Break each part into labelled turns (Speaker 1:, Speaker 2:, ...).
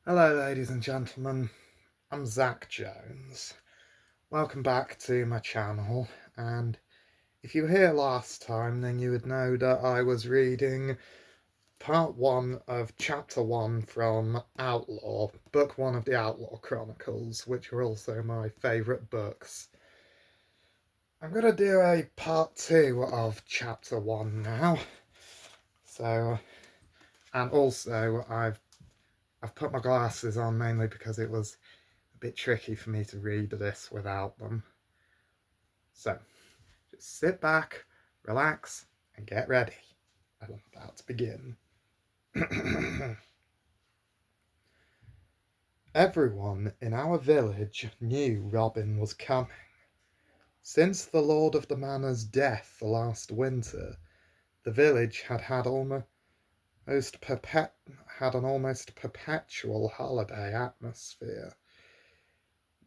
Speaker 1: Hello, ladies and gentlemen. I'm Zach Jones. Welcome back to my channel. And if you were here last time, then you would know that I was reading part 1 of chapter 1 from Outlaw, book 1 of the Outlaw Chronicles, which are also my favourite books. I'm going to do a part 2 of chapter 1 now. And also I've put my glasses on mainly because it was a bit tricky for me to read this without them. So, just sit back, relax, and get ready. I'm about to begin. Everyone in our village knew Robin was coming. Since the Lord of the Manor's death last winter, the village had an almost perpetual holiday atmosphere.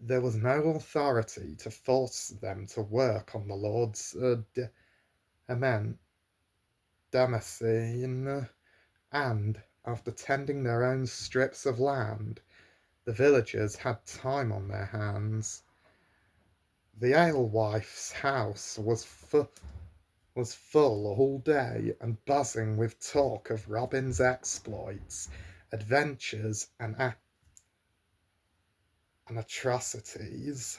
Speaker 1: There was no authority to force them to work on the Lord's Damascene, and, after tending their own strips of land, the villagers had time on their hands. The alewife's house was full all day and buzzing with talk of Robin's exploits, adventures, and atrocities.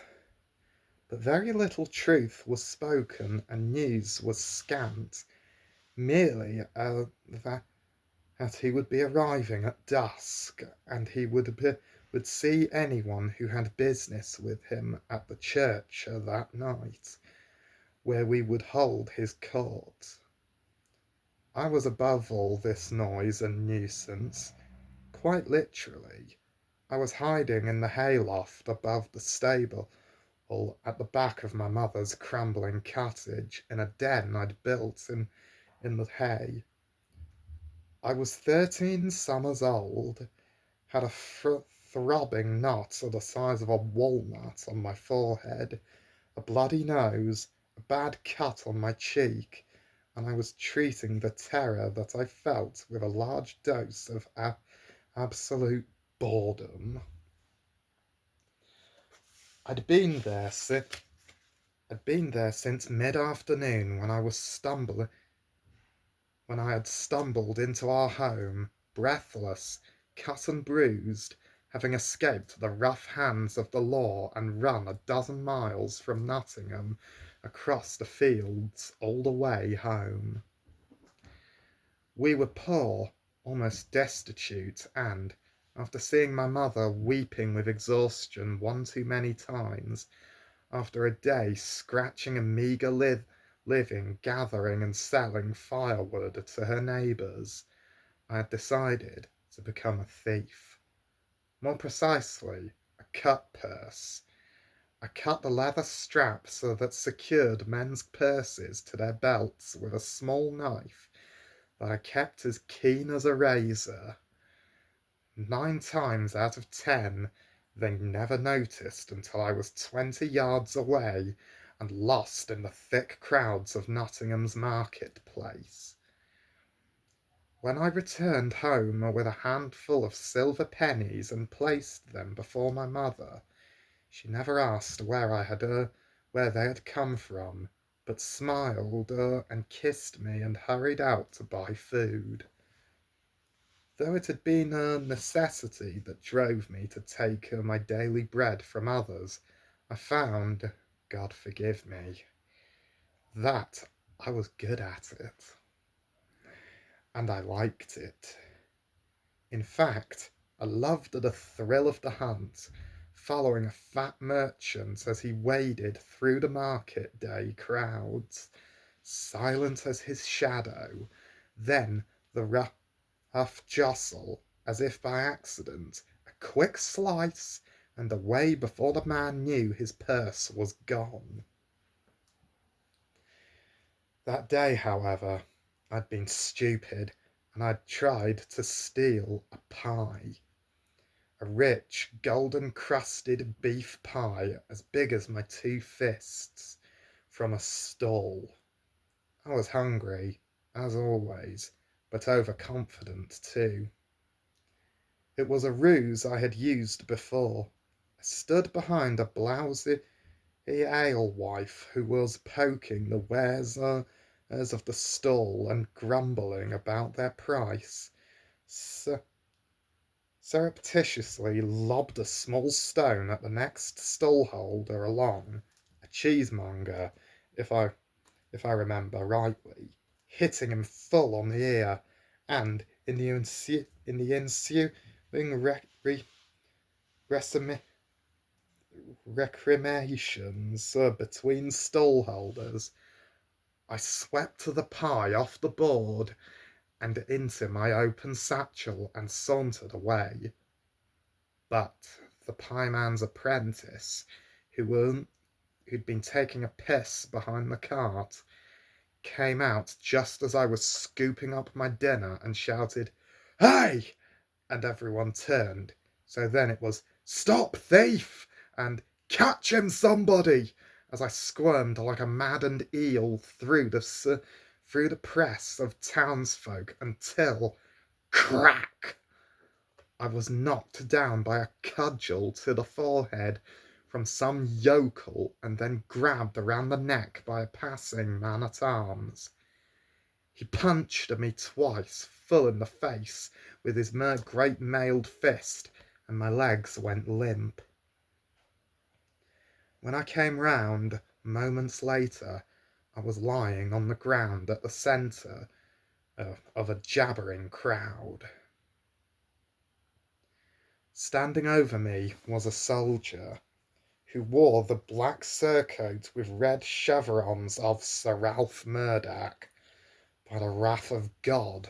Speaker 1: But very little truth was spoken and news was scant, merely that he would be arriving at dusk, and he would see anyone who had business with him at the church that night, where we would hold his court. I was above all this noise and nuisance, quite literally. I was hiding in the hayloft above the stable at the back of my mother's crumbling cottage, in a den I'd built in the hay. I was 13 summers old, had a throbbing knot the size of a walnut on my forehead, a bloody nose, a bad cut on my cheek, and I was treating the terror that I felt with a large dose of absolute boredom. I'd been there since mid-afternoon when I had stumbled into our home, breathless, cut and bruised, having escaped the rough hands of the law and run a dozen miles from Nottingham across the fields all the way home. We were poor, almost destitute, and, after seeing my mother weeping with exhaustion one too many times, after a day scratching a meagre living gathering and selling firewood to her neighbours, I had decided to become a thief. More precisely, a cut-purse. I cut the leather straps that secured men's purses to their belts with a small knife that I kept as keen as a razor. 9 times out of 10 they never noticed until I was 20 yards away and lost in the thick crowds of Nottingham's Market place. When I returned home with a handful of silver pennies and placed them before my mother, she never asked where they had come from, but smiled and kissed me and hurried out to buy food. Though it had been a necessity that drove me to take my daily bread from others, I found, God forgive me, that I was good at it. And I liked it. In fact, I loved the thrill of the hunt, following a fat merchant as he waded through the market day crowds, silent as his shadow, then the rough jostle, as if by accident, a quick slice, and away before the man knew his purse was gone. That day, however, I'd been stupid, and I'd tried to steal a pie. A rich, golden-crusted beef pie as big as my 2 fists, from a stall. I was hungry, as always, but overconfident too. It was a ruse I had used before. I stood behind a blousy alewife who was poking the wares of the stall and grumbling about their price. Surreptitiously lobbed a small stone at the next stallholder along, a cheesemonger, if I if I remember rightly, hitting him full on the ear, and in the ensuing recriminations between stallholders, I swept the pie off the board and into my open satchel and sauntered away. But the pieman's apprentice, who'd been taking a piss behind the cart, came out just as I was scooping up my dinner and shouted, "Hey!" and everyone turned. So then it was, "Stop, thief!" and "Catch him, somebody!" as I squirmed like a maddened eel through the press of townsfolk until, crack! I was knocked down by a cudgel to the forehead from some yokel and then grabbed around the neck by a passing man-at-arms. He punched me twice full in the face with his great mailed fist, and my legs went limp. When I came round, moments later, I was lying on the ground at the centre of a jabbering crowd. Standing over me was a soldier who wore the black surcoat with red chevrons of Sir Ralph Murdac, by the wrath of God,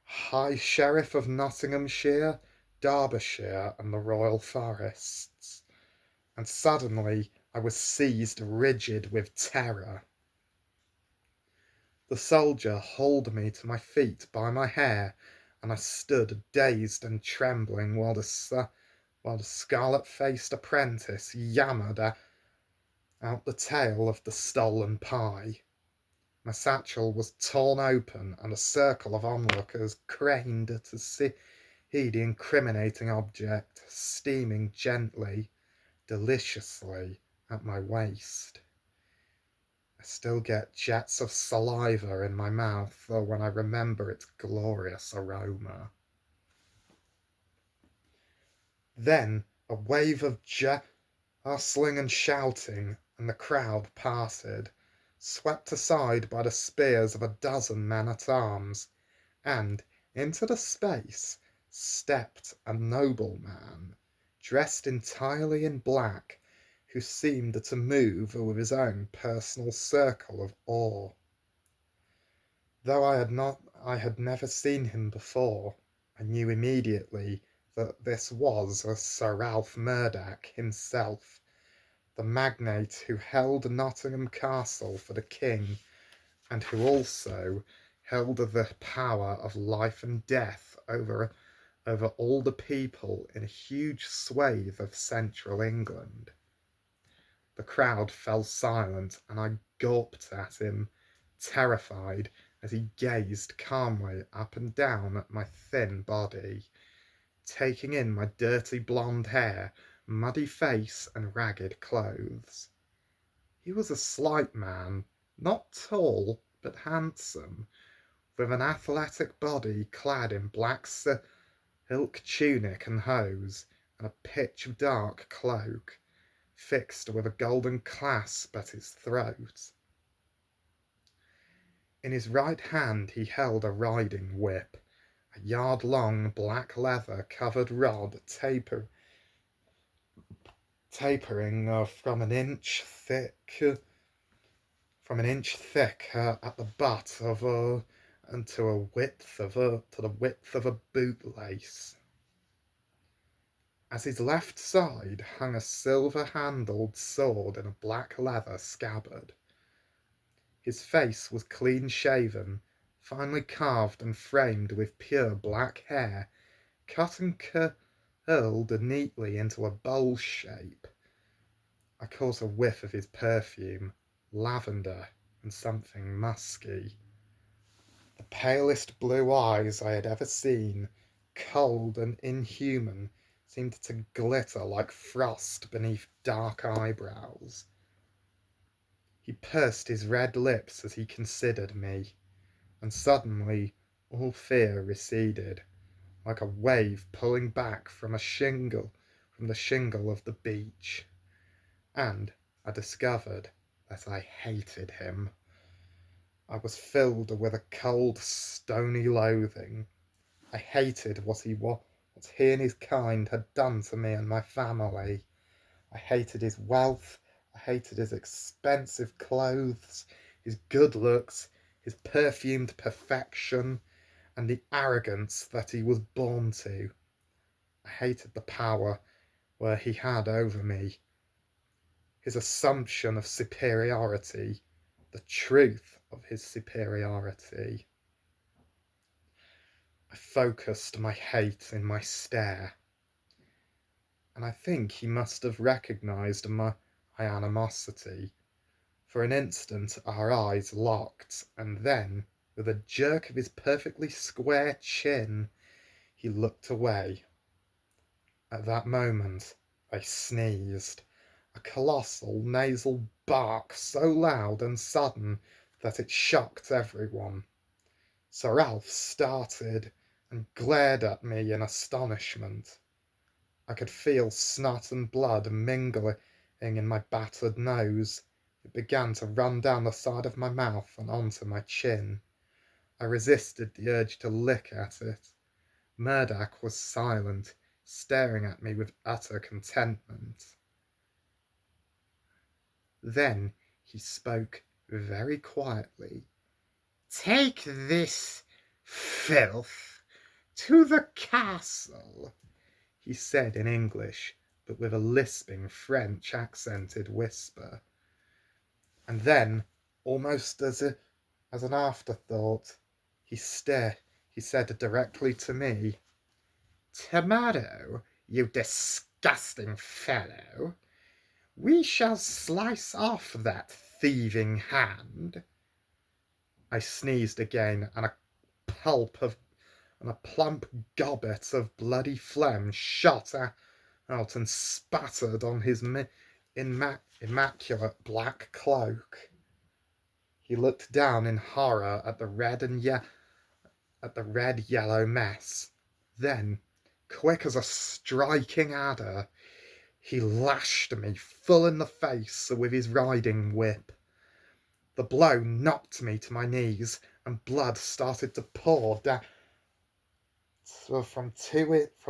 Speaker 1: High Sheriff of Nottinghamshire, Derbyshire, and the Royal Forests, and suddenly I was seized rigid with terror. The soldier hauled me to my feet by my hair, and I stood dazed and trembling while the scarlet-faced apprentice yammered out the tale of the stolen pie. My satchel was torn open, and a circle of onlookers craned to see the incriminating object steaming gently, deliciously at my waist. I still get jets of saliva in my mouth when I remember its glorious aroma. Then a wave of jostling and shouting, and the crowd parted, swept aside by the spears of a dozen men-at-arms, and into the space stepped a nobleman, dressed entirely in black, who seemed to move with his own personal circle of awe. Though I had never seen him before, I knew immediately that this was Sir Ralph Murdac himself, the magnate who held Nottingham Castle for the king, and who also held the power of life and death over all the people in a huge swathe of central England. The crowd fell silent, and I gawped at him, terrified, as he gazed calmly up and down at my thin body, taking in my dirty blonde hair, muddy face, and ragged clothes. He was a slight man, not tall, but handsome, with an athletic body clad in black silk tunic and hose, and a pitch dark cloak, fixed with a golden clasp at his throat. In his right hand he held a riding whip, a yard-long black leather-covered rod tapering from an inch thick at the butt and to the width of a bootlace. At his left side hung a silver-handled sword in a black leather scabbard. His face was clean-shaven, finely carved and framed with pure black hair, cut and curled neatly into a bowl shape. I caught a whiff of his perfume, lavender and something musky. The palest blue eyes I had ever seen cold and inhuman, seemed to glitter like frost beneath dark eyebrows. He pursed his red lips as he considered me, and suddenly all fear receded, like a wave pulling back from the shingle of the beach, and I discovered that I hated him. I was filled with a cold, stony loathing. I hated what he and his kind had done to me and my family. I hated his wealth, I hated his expensive clothes, his good looks, his perfumed perfection, and the arrogance that he was born to. I hated the power where he had over me, his assumption of superiority, the truth of his superiority. I focused my hate in my stare, and I think he must have recognised my animosity. For an instant our eyes locked, and then, with a jerk of his perfectly square chin, he looked away. At that moment I sneezed, a colossal nasal bark so loud and sudden that it shocked everyone. Sir Ralph started and glared at me in astonishment. I could feel snot and blood mingling in my battered nose. It began to run down the side of my mouth and onto my chin. I resisted the urge to lick at it. Murdac was silent, staring at me with utter contentment. Then he spoke very quietly. "Take this filth to the castle," he said in English, but with a lisping French accented whisper. And then, almost as an afterthought, he said directly to me, "Tomorrow, you disgusting fellow, we shall slice off that thieving hand." I sneezed again, and a plump gobbet of bloody phlegm shot out and spattered on his immaculate black cloak. He looked down in horror at the red-yellow mess. Then, quick as a striking adder, he lashed me full in the face with his riding whip. The blow knocked me to my knees, and blood started to pour down from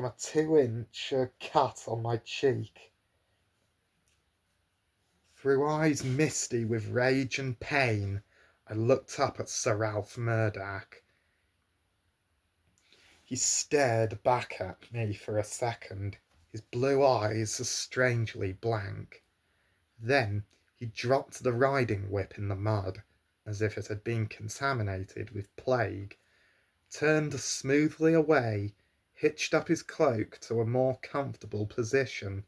Speaker 1: a 2-inch cut on my cheek. Through eyes misty with rage and pain, I looked up at Sir Ralph Murdac. He stared back at me for a second, his blue eyes strangely blank. Then he dropped the riding whip in the mud, as if it had been contaminated with plague, turned smoothly away, hitched up his cloak to a more comfortable position,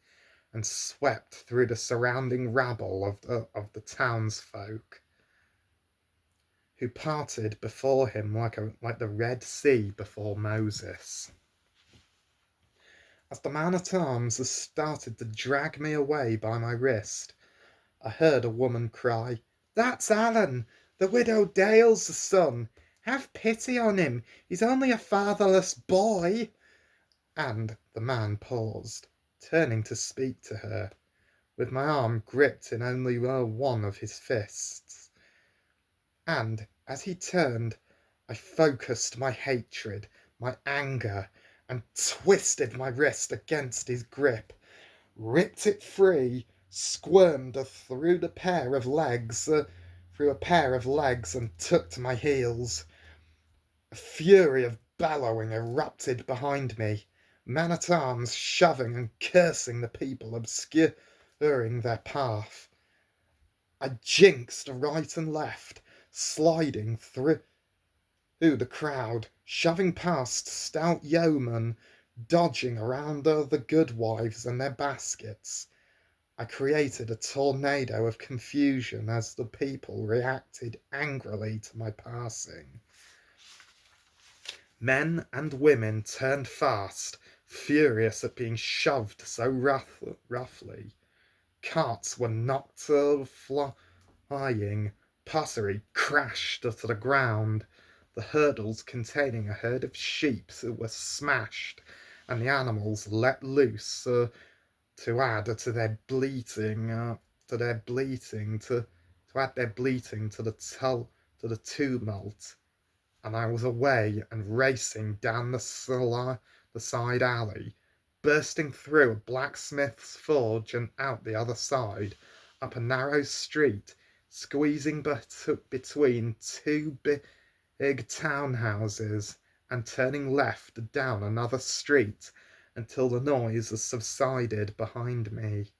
Speaker 1: and swept through the surrounding rabble of the townsfolk, who parted before him like the Red Sea before Moses. As the man-at-arms started to drag me away by my wrist, I heard a woman cry, "That's Alan, the widow Dale's son. Have pity on him, he's only a fatherless boy." And the man paused, turning to speak to her, with my arm gripped in only one of his fists. And as he turned, I focused my hatred, my anger, and twisted my wrist against his grip, ripped it free, squirmed through a pair of legs, and took to my heels. A fury of bellowing erupted behind me, men-at-arms shoving and cursing the people obscuring their path. I jinxed right and left, sliding through the crowd, shoving past stout yeomen, dodging around the goodwives and their baskets. I created a tornado of confusion as the people reacted angrily to my passing. Men and women turned fast, furious at being shoved so roughly. Carts were knocked flying, passery crashed to the ground, the hurdles containing a herd of sheep were smashed, and the animals let loose to add to their bleating, to add their bleating to the tumult. And I was away and racing down the side alley, bursting through a blacksmith's forge and out the other side, up a narrow street, squeezing between two big townhouses, and turning left down another street until the noise subsided behind me.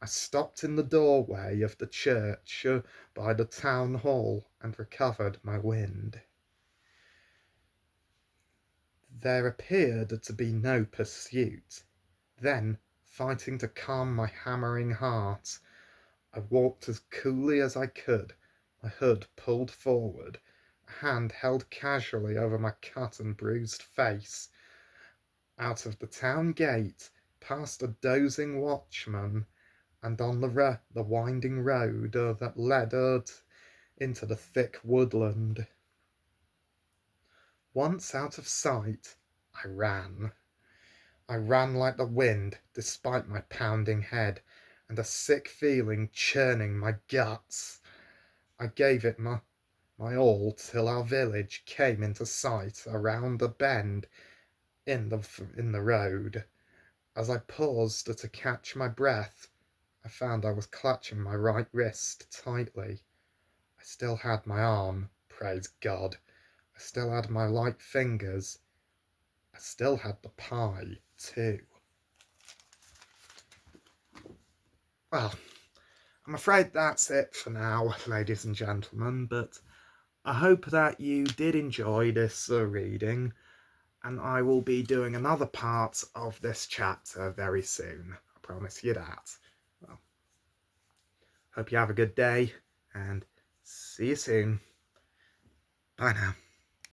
Speaker 1: I stopped in the doorway of the church by the town hall and recovered my wind. There appeared to be no pursuit. Then, fighting to calm my hammering heart, I walked as coolly as I could, my hood pulled forward, a hand held casually over my cut and bruised face, out of the town gate, past a dozing watchman, and on the winding road that led into the thick woodland. Once out of sight, I ran. I ran like the wind, despite my pounding head, and a sick feeling churning my guts. I gave it my all till our village came into sight around a bend in the road. As I paused to catch my breath, I found I was clutching my right wrist tightly. I still had my arm, praise God. I still had my light fingers. I still had the pie, too. Well, I'm afraid that's it for now, ladies and gentlemen, but I hope that you did enjoy this reading, and I will be doing another part of this chapter very soon. I promise you that. Well, hope you have a good day, and see you soon. Bye now.